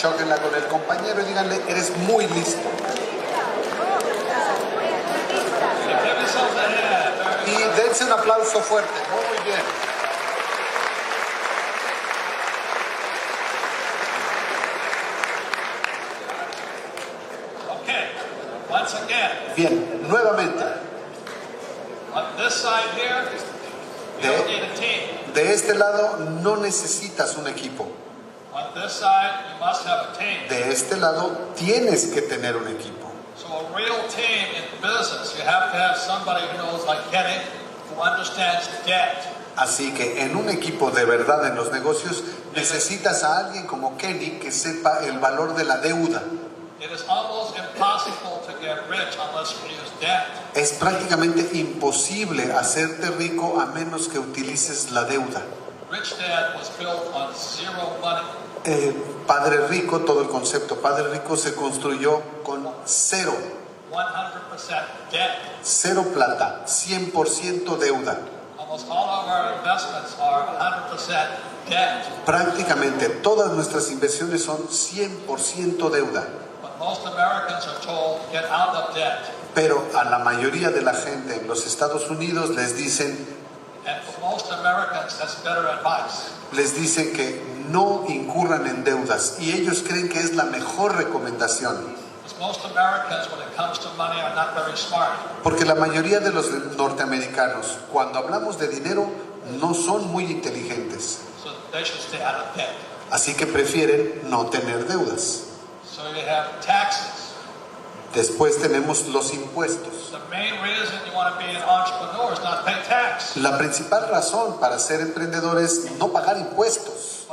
Chóquenla con el compañero y díganle, eres muy listo. Y dense un aplauso fuerte. Muy bien. Okay, once again. Bien, nuevamente. On this side here, you don't need a team. De este lado no necesitas un equipo. On this side, you must have a team. De este lado tienes que tener un equipo. So a real team in business, you have to have somebody who knows, like Kenny, who understands debt. Así que en un equipo de verdad en los negocios necesitas a alguien como Kenny que sepa el valor de la deuda. It is almost impossible to get rich unless you use debt. Es prácticamente imposible hacerte rico a menos que utilices la deuda. Rich Dad was built on zero money. Padre Rico, todo el concepto Padre Rico se construyó con cero. 100% debt. Cero plata, 100% deuda. Almost all of our investments are 100% debt. Prácticamente todas nuestras inversiones son 100% deuda. But most Americans are told, get out of debt. Pero a la mayoría de la gente en los Estados Unidos les dicen que no incurran en deudas y ellos creen que es la mejor recomendación. Porque la mayoría de los norteamericanos, cuando hablamos de dinero, no son muy inteligentes. Así que prefieren no tener deudas. Después tenemos los impuestos. La principal razón para ser emprendedor es no pagar impuestos.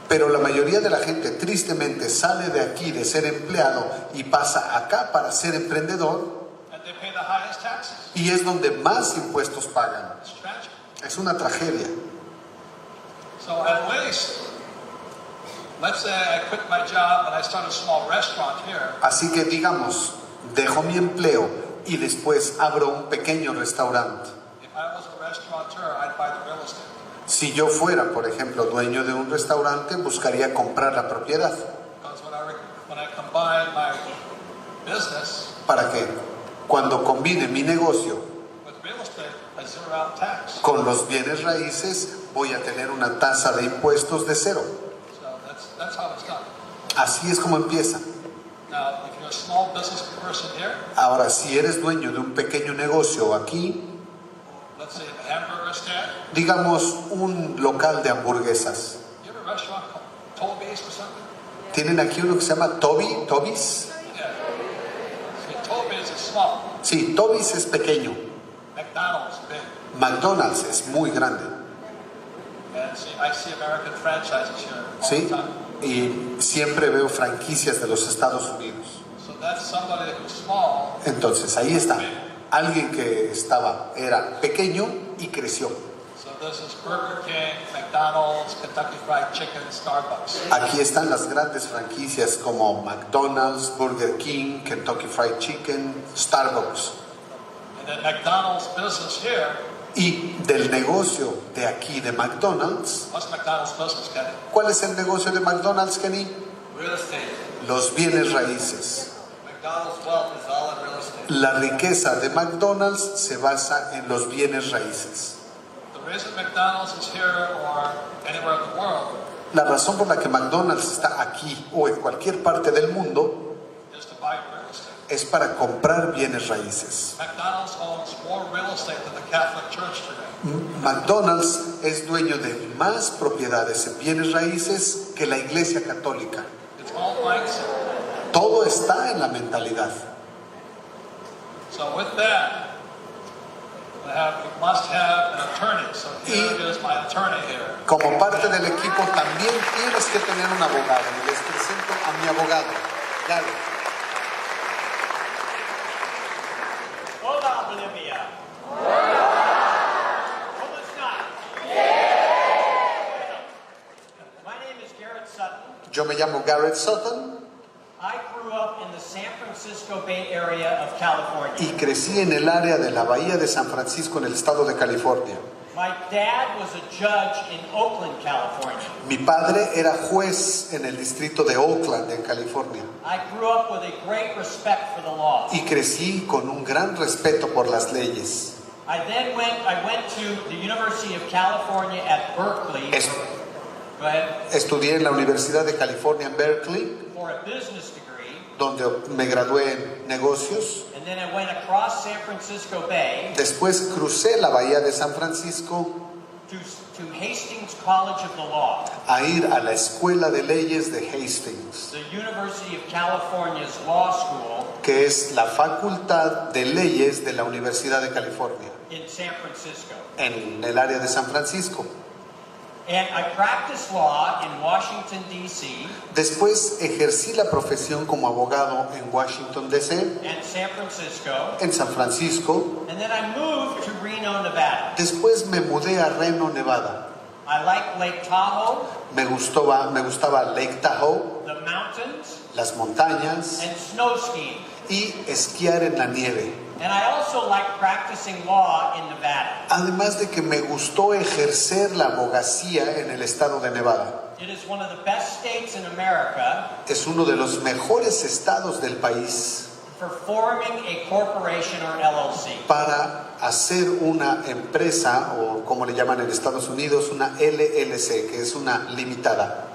Pero la mayoría de la gente tristemente sale de aquí de ser empleado y pasa acá para ser emprendedor y es donde más impuestos pagan. Es una tragedia. Let's say I quit my job and I start a small restaurant here. Así que digamos, dejo mi empleo y después abro un pequeño restaurante. If I was a restaurateur, I'd buy the real estate. Si yo fuera, por ejemplo, dueño de un restaurante, buscaría comprar la propiedad. Because when I combine my business, ¿para qué? Cuando combine mi negocio with real estate, I zero out tax. Con los bienes raíces, voy a tener una tasa de impuestos de cero. That's how it's done. Así es como empieza. Now, if you're a small business person here, ahora, si eres dueño de un pequeño negocio aquí, let's say a hamburger stand, digamos un local de hamburguesas. You have a restaurant called Toby's or something? ¿Tienen aquí uno que se llama Toby's? Yeah. See, Toby's is small. Sí, Toby's es pequeño. McDonald's big. McDonald's es muy grande. And see, I see American franchises here all Sí, the time. y siempre veo franquicias de los Estados Unidos. So that's somebody who's small. Entonces, ahí está. Alguien que era pequeño y creció. So this is Burger King, McDonald's, Kentucky Fried Chicken, Starbucks. Aquí están las grandes franquicias como McDonald's, Burger King, Kentucky Fried Chicken, Starbucks. And then McDonald's business here. Y del negocio de aquí de McDonald's. What's McDonald's business, Kenny? ¿Cuál es el negocio de McDonald's, Kenny? Real estate. Los bienes raíces. McDonald's wealth is all in real estate. La riqueza de McDonald's se basa en los bienes raíces. The reason McDonald's is here or anywhere in the world. La razón por la que McDonald's está aquí o en cualquier parte del mundo Is to buy real estate. Es para comprar bienes raíces. McDonald's owns more real estate than the Catholic Church today. McDonald's es dueño de más propiedades en bienes raíces que la Iglesia Católica. It's all mindset. Todo está en la mentalidad. So with that, we must have an attorney. So here is my attorney here. Como parte del equipo también tienes que tener un abogado. Les presento a mi abogado, Gary. Hola, Bolivia. ¿Cómo están? My name is Garrett Sutton. Yo me llamo Garrett Sutton. I grew up in the San Francisco Bay Area of California. Y crecí en el área de la Bahía de San Francisco en el estado de California. My dad was a judge in Oakland, California. Mi padre era juez en el distrito de Oakland, en California. I grew up with a great respect for the law. Y crecí con un gran respeto por las leyes. I went to the University of California at Berkeley. Go ahead. Estudié en la Universidad de California en Berkeley, For a business degree. donde me gradué en negocios. And then I went across San Francisco Bay Después crucé la bahía de San Francisco to Hastings College of the Law, a ir a la Escuela de Leyes de Hastings, the University of California's law school que es la Facultad de Leyes de la Universidad de California, in San Francisco. en el área de San Francisco. And I practiced law in Washington, D.C. Después ejercí la profesión como abogado en Washington, D.C., and San Francisco. en San Francisco. And then I moved to Reno, Nevada. Después me mudé a Reno, Nevada. I like Lake Tahoe, Me gustaba Lake Tahoe, the mountains, las montañas and snow skiing. y esquiar en la nieve. And I also like practicing law in Nevada. Además de que me gustó ejercer la abogacía en el estado de Nevada. It is one of the best states in America Es uno de los mejores estados del país for forming a corporation or LLC. para hacer una empresa, o como le llaman en Estados Unidos, una LLC, que es una limitada.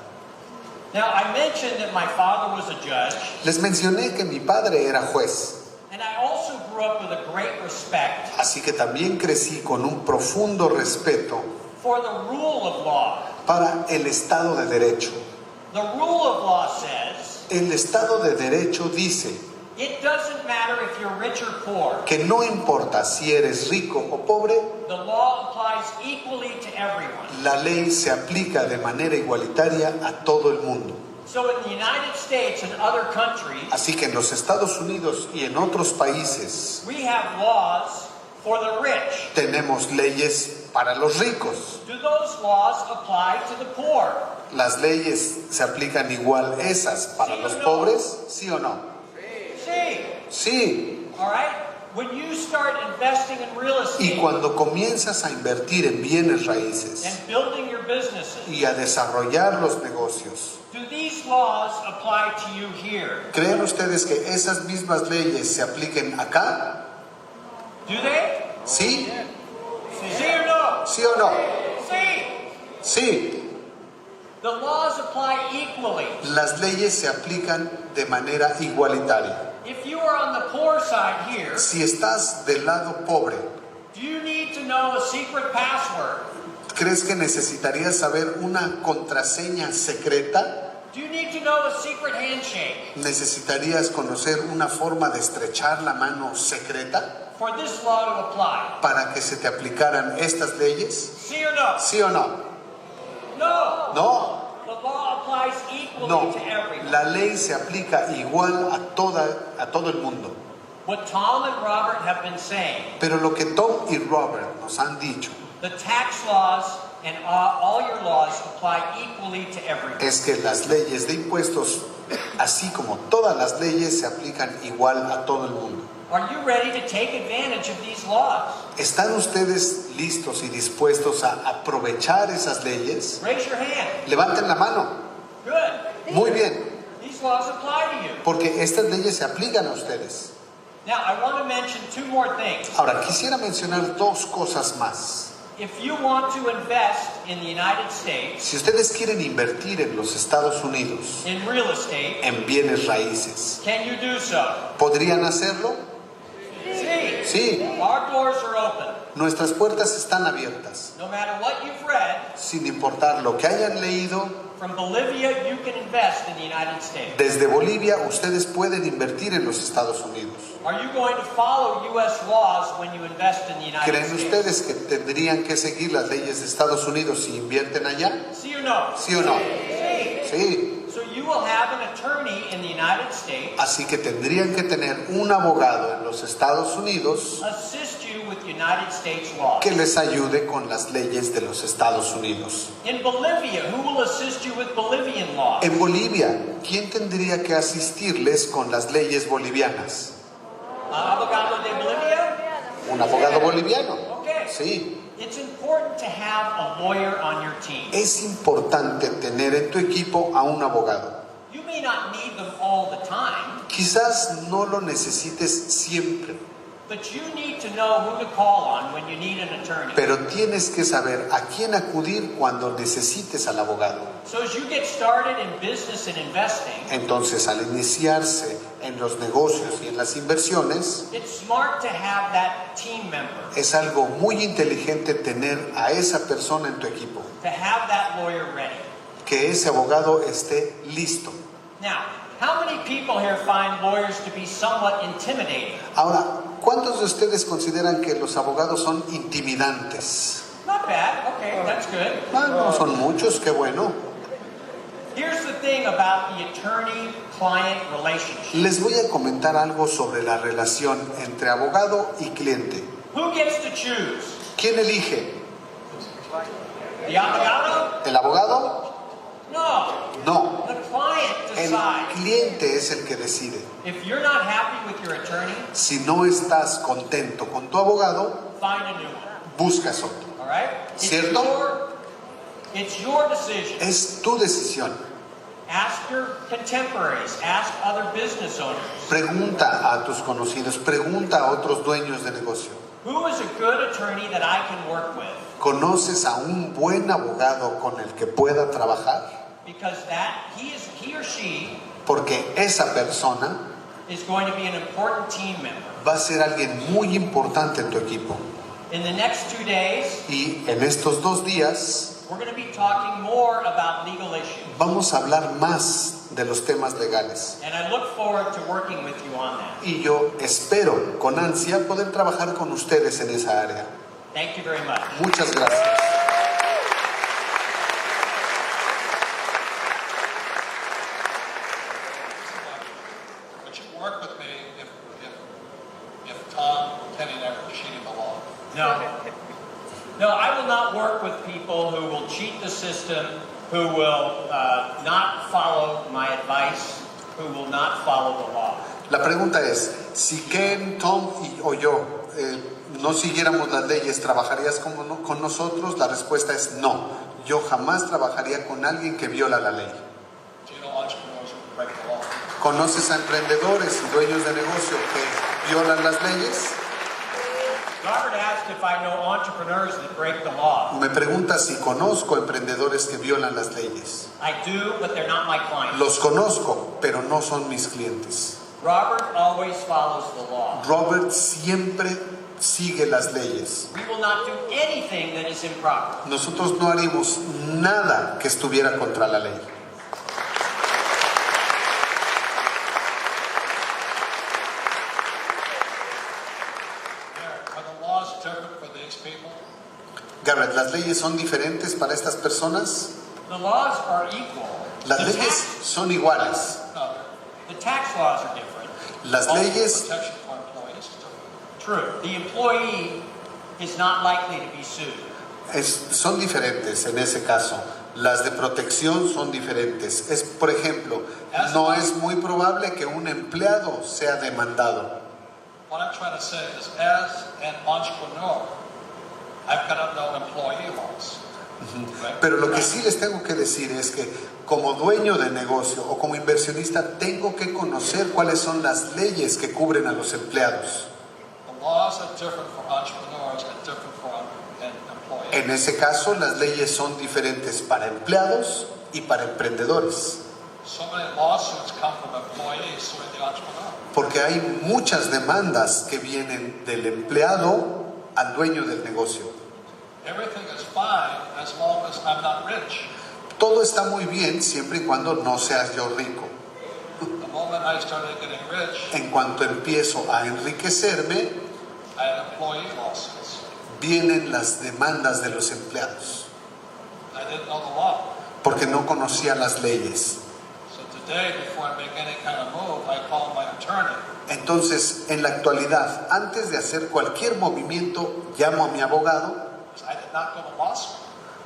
Now, I mentioned that my father was a judge, Les mencioné que mi padre era juez, and I also grew up with a great respect así que también crecí con un profundo respeto for the rule of law. para el Estado de Derecho. The rule of law says El Estado de Derecho dice it doesn't matter if you're rich or poor. que no importa si eres rico o pobre, The law applies equally to everyone. la ley se aplica de manera igualitaria a todo el mundo. So in the United States and other countries, Así que en los Estados Unidos y en otros países we have laws for the rich. tenemos leyes para los ricos. Do those laws apply to the poor? ¿Las leyes se aplican igual esas para los pobres? ¿Sí o no? See, Sí. all right? When you start investing in real Y estate cuando comienzas a invertir en bienes raíces and building your businesses, y a desarrollar los negocios, do these laws apply to you here? ¿creen ustedes que esas mismas leyes se apliquen acá? Do they? ¿Sí? See or no? ¿Sí o no? See. Sí. The laws apply equally. Las leyes se aplican de manera igualitaria. If you are on the poor side here, Si estás del lado pobre, do you need to know a secret password? ¿crees que necesitarías saber una contraseña secreta? Do you need to know a secret handshake ¿Necesitarías conocer una forma de estrechar la mano secreta for this law to apply? para que se te aplicaran estas leyes? See or no? ¿Sí o no? No. No, The law applies equally no. to everyone. La ley se aplica igual a todo el mundo. What Tom and Robert have been saying, Pero lo que Tom y Robert nos han dicho the tax laws and all your laws apply equally to everyone. es que las leyes de impuestos, así como todas las leyes, se aplican igual a todo el mundo. Are you ready to take advantage of these laws? ¿Están ustedes listos y dispuestos a aprovechar esas leyes? Raise your hand. Levanten la mano. Good. Muy bien, These laws apply to you. porque estas leyes se aplican a ustedes. Now, I want to mention two more things. Ahora, quisiera mencionar dos cosas más. If you want to invest in the United States Si ustedes quieren invertir en los Estados Unidos in real estate, en bienes raíces, can you do so? ¿podrían hacerlo? See, Sí, our doors are open. nuestras puertas están abiertas. No matter what you've read, Sin importar lo que hayan leído, from Bolivia, you can invest in the United States. desde Bolivia ustedes pueden invertir en los Estados Unidos. Are you going to follow U.S. laws when you invest in the United ¿Creen States? ustedes que tendrían que seguir las leyes de Estados Unidos si invierten allá? See or no? ¿Sí o no? See. Sí. So you will have an attorney in the United States Así que tendrían que tener un abogado en los Estados Unidos assist you with United States law. que les ayude con las leyes de los Estados Unidos. In Bolivia, who will assist you with Bolivian law? En Bolivia, ¿quién tendría que asistirles con las leyes bolivianas? Abogado de Bolivia? Un abogado boliviano. Okay. Sí. It's important to have a lawyer on your team. Es importante tener en tu equipo a un abogado. You may not need them all the time, Quizás no lo necesites siempre, but you need to know who to call on when you need an attorney. pero tienes que saber a quién acudir cuando necesites al abogado. So as you get started in business and investing, Entonces, al iniciarse en los negocios y en las inversiones, it's smart to have that team member, es algo muy inteligente tener a esa persona en tu equipo, to have that lawyer ready. que ese abogado esté listo. Now, how many people here find lawyers to be somewhat intimidating? Ahora, ¿cuántos de ustedes consideran que los abogados son intimidantes? Not bad. Okay, that's good. No son muchos, qué bueno. Here's the thing about the attorney-client relationship. Les voy a comentar algo sobre la relación entre abogado y cliente. Who gets to choose? ¿Quién elige? The abogado? ¿El abogado? No. No. The client El decides. cliente es el que decide. If you're not happy with your attorney, Si no estás contento con tu abogado, find a new one. buscas otro. All right? ¿Cierto? It's your decision. Es tu decisión. Ask your contemporaries. Ask other business owners. Pregunta a tus conocidos, pregunta a otros dueños de negocio. Who is a good attorney that I can work with? ¿Conoces a un buen abogado con el que pueda trabajar? Because he or she Porque esa persona is going to be an important team member. va a ser alguien muy importante en tu equipo. In the next 2 days, Y en estos 2 días we're going to be talking more about legal issues. vamos a hablar más de los temas legales. And I look forward to working with you on that. Y yo espero con ansia poder trabajar con ustedes en esa área. Thank you very much. Muchas gracias. Would you work with me if Tom, Kenny, and I were cheating the law? No. No, I will not work with people who will cheat the system, who will not follow my advice, who will not follow the law. La pregunta es, si Ken, Tom o yo no siguiéramos las leyes, ¿trabajarías con nosotros? La respuesta es no. Yo jamás trabajaría con alguien que viola la ley. Do you know entrepreneurs who break the law? ¿Conoces a emprendedores y dueños de negocio que violan las leyes? Robert asked if I know entrepreneurs that break the law. Me pregunta si conozco emprendedores que violan las leyes. I do, but they're not my clients. Los conozco, pero no son mis clientes. Robert always follows the law. Robert siempre sigue las leyes. We will not do anything that is improper. Nosotros no haríamos nada que estuviera contra la ley. Are the laws different for these people? Garrett, ¿las leyes son diferentes para estas personas? The laws are equal. Las The leyes son iguales. No. The tax laws are different. Las Also, leyes, protection for employees is different. True. The employee is not likely to be sued. son diferentes en ese caso. Las de protección son diferentes. Por ejemplo, no es muy probable que un empleado sea demandado. What I'm trying to say is, as an entrepreneur, I've got to know employee laws. Right? Pero lo que sí les tengo que decir es que como dueño de negocio o como inversionista tengo que conocer cuáles son las leyes que cubren a los empleados. The laws are different for entrepreneurs and different for an employee. En ese caso, las leyes son diferentes para empleados y para emprendedores. So many lawsuits come from employees suing the entrepreneur. Porque hay muchas demandas que vienen del empleado al dueño del negocio. Everything is fine as long as I'm not rich. Todo está muy bien siempre y cuando no seas yo rico. The moment I started getting rich, En cuanto empiezo a enriquecerme, I had employee lawsuits. vienen las demandas de los empleados, I didn't know the law. porque no conocía las leyes. So today, before I make any kind of move, I call my attorney. Entonces, en la actualidad, antes de hacer cualquier movimiento, llamo a mi abogado, I did not go to law school.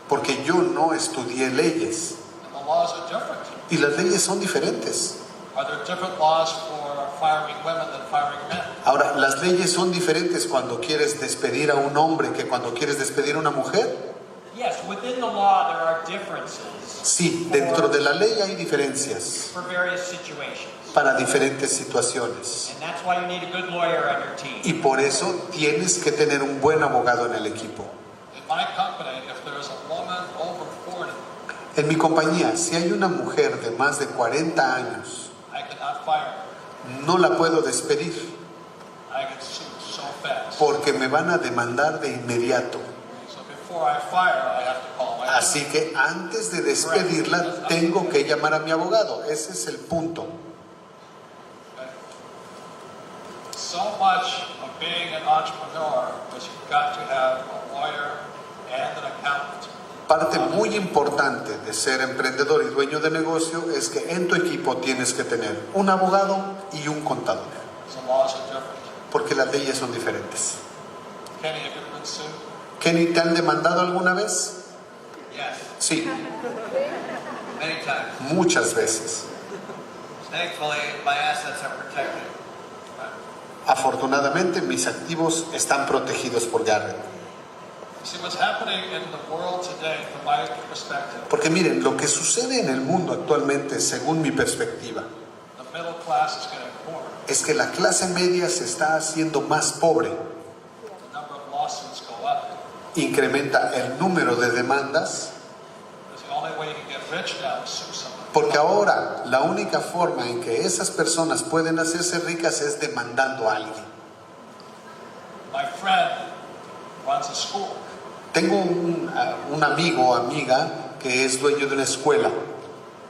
porque yo no estudié leyes. And the laws are different. Y las leyes son diferentes. Are there different laws for firing women than firing men? Ahora, Ahora, las leyes son diferentes cuando quieres despedir a un hombre que cuando quieres despedir a una mujer. Yes, within the law there are differences. Sí, dentro de la ley hay diferencias For various situations. para diferentes situaciones. And that's why you need a good lawyer on your team. Y por eso tienes que tener un buen abogado en el equipo. In my company, if there is a woman over 40, En mi compañía, si hay una mujer de más de 40 años, I cannot fire her. no la puedo despedir I get sued so fast. porque me van a demandar de inmediato. So before I fire her, I have to call my Así que antes de despedirla, tengo que llamar a mi abogado. Ese es el punto. So much of being an entrepreneur is you've got to have a lawyer and an accountant. Parte muy importante de ser emprendedor y dueño de negocio es que en tu equipo tienes que tener un abogado y un contador, So laws are different. porque las leyes son diferentes. Kenny, have you ever been sued? Kenny, ¿te han demandado alguna vez? Yes, Sí, many times. muchas veces. Thankfully, my assets are protected. Afortunadamente, mis activos están protegidos por Garrett. See, what's happening in the world today, from my perspective, Porque miren, lo que sucede en el mundo actualmente, según mi perspectiva, the middle class is getting poorer. es que la clase media se está haciendo más pobre. The number of lawsuits go up. Incrementa el número de demandas, Because the only way you can get rich now is sue somebody. porque ahora la única forma en que esas personas pueden hacerse ricas es demandando a alguien. My friend runs a school. Tengo un amigo o amiga que es dueño de una escuela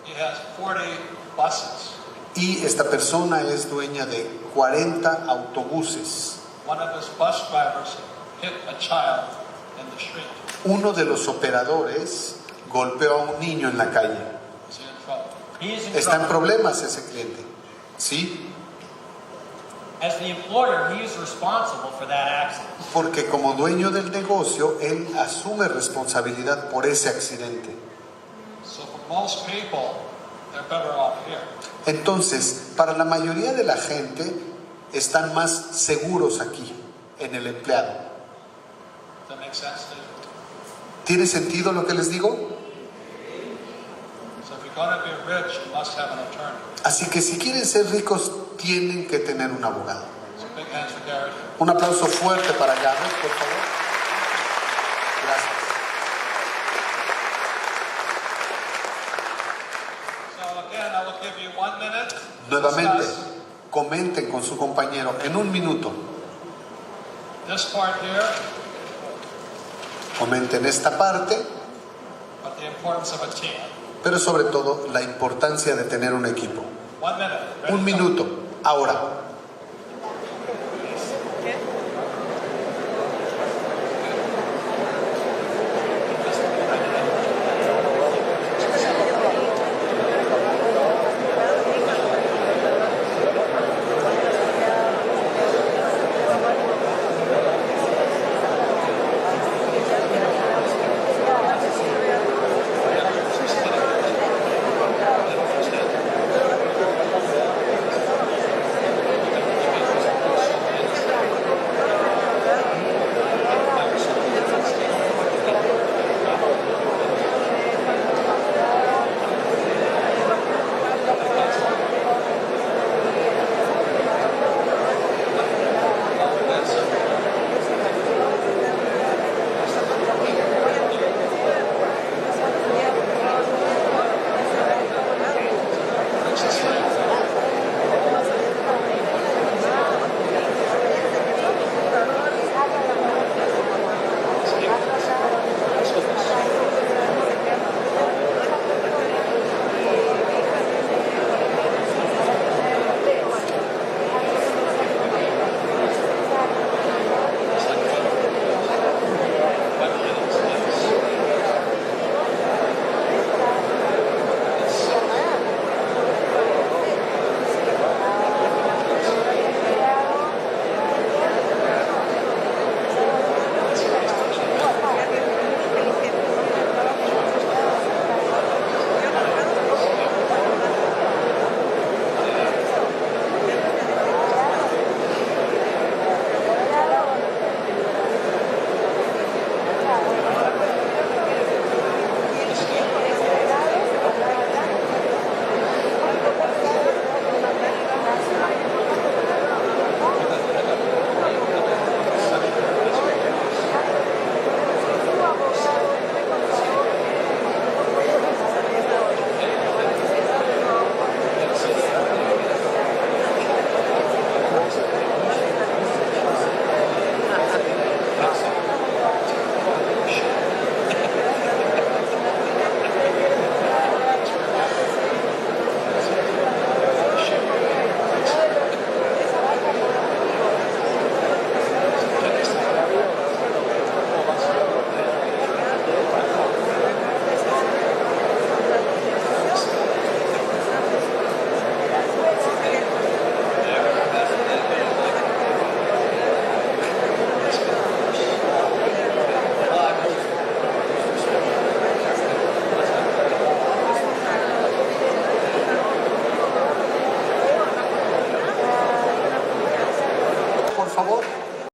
He has 40 buses. y esta persona es dueña de 40 autobuses. One of his bus drivers hit a child in the street. Uno de los operadores golpeó a un niño en la calle. Is he in trouble? He is in Está en trouble. problemas ese cliente. ¿Sí? As the employer, he is responsible for that accident. Porque como dueño del negocio, él asume responsabilidad por ese accidente. So for most people, they're better off here. Entonces, para la mayoría de la gente, están más seguros aquí, en el empleado. Does that make sense to you? ¿Tiene sentido lo que les digo? So if you're going to be rich, you must have an attorney. Así que si quieren ser ricos, tienen que tener un abogado. So big hands for Garrett. Un aplauso fuerte para Garrett, por favor. Gracias. So again, I will give you 1 minute. Nuevamente, Discuss comenten con su compañero en un minuto. this part here, Comenten esta parte, but the importance of a team. pero sobre todo la importancia de tener un equipo. 1 minute. Ready? Un minuto. Ahora.